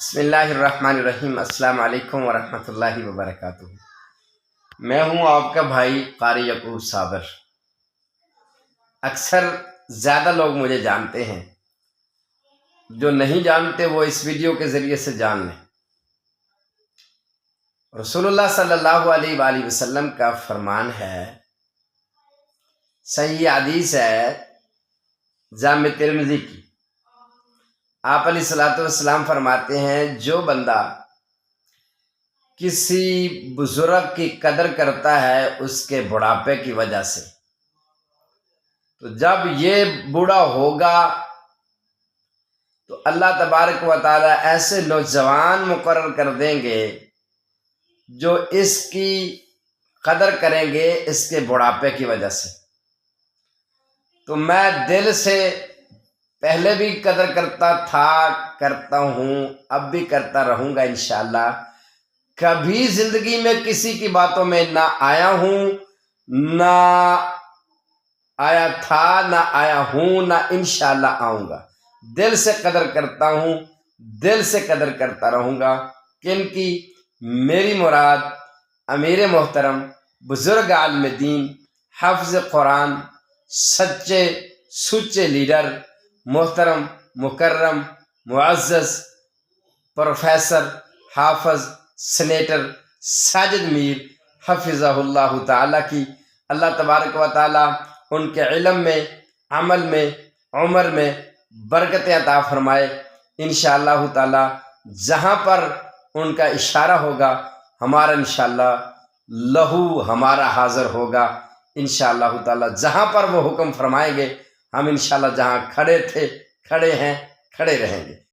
بسم اللہ الرحمن الرحیم۔ السلام علیکم ورحمۃ اللہ وبرکاتہ۔ میں ہوں آپ کا بھائی قاری یعقوب صابر۔ اکثر زیادہ لوگ مجھے جانتے ہیں، جو نہیں جانتے وہ اس ویڈیو کے ذریعے سے جان لیں۔ رسول اللہ صلی اللہ علیہ وآلہ وسلم کا فرمان ہے، صحیح حدیث ہے جامع ترمذی کی۔ آپ علیہ الصلوۃ والسلام فرماتے ہیں، جو بندہ کسی بزرگ کی قدر کرتا ہے اس کے بڑھاپے کی وجہ سے، تو جب یہ بوڑھا ہوگا تو اللہ تبارک و تعالی ایسے نوجوان مقرر کر دیں گے جو اس کی قدر کریں گے اس کے بڑھاپے کی وجہ سے۔ تو میں دل سے پہلے بھی قدر کرتا تھا، کرتا ہوں، اب بھی کرتا رہوں گا انشاءاللہ۔ کبھی زندگی میں کسی کی باتوں میں نہ آیا ہوں، نہ آیا تھا، نہ آیا ہوں، نہ انشاءاللہ آؤں گا۔ دل سے قدر کرتا ہوں، دل سے قدر کرتا رہوں گا۔ کن کی؟ میری مراد امیر محترم، بزرگ عالم دین، حافظ قرآن، سچے سچے لیڈر، محترم مکرم معزز پروفیسر حافظ سینیٹر ساجد میر حفظہ اللہ تعالیٰ کی اللہ تبارک و تعالیٰ ان کے علم میں، عمل میں، عمر میں برکت عطا فرمائے۔ انشاءاللہ تعالیٰ جہاں پر ان کا اشارہ ہوگا ہمارا انشاءاللہ لہو ہمارا حاضر ہوگا۔ انشاءاللہ تعالیٰ جہاں پر وہ حکم فرمائیں گے ہم انشاءاللہ جہاں کھڑے تھے، کھڑے ہیں، کھڑے رہیں گے۔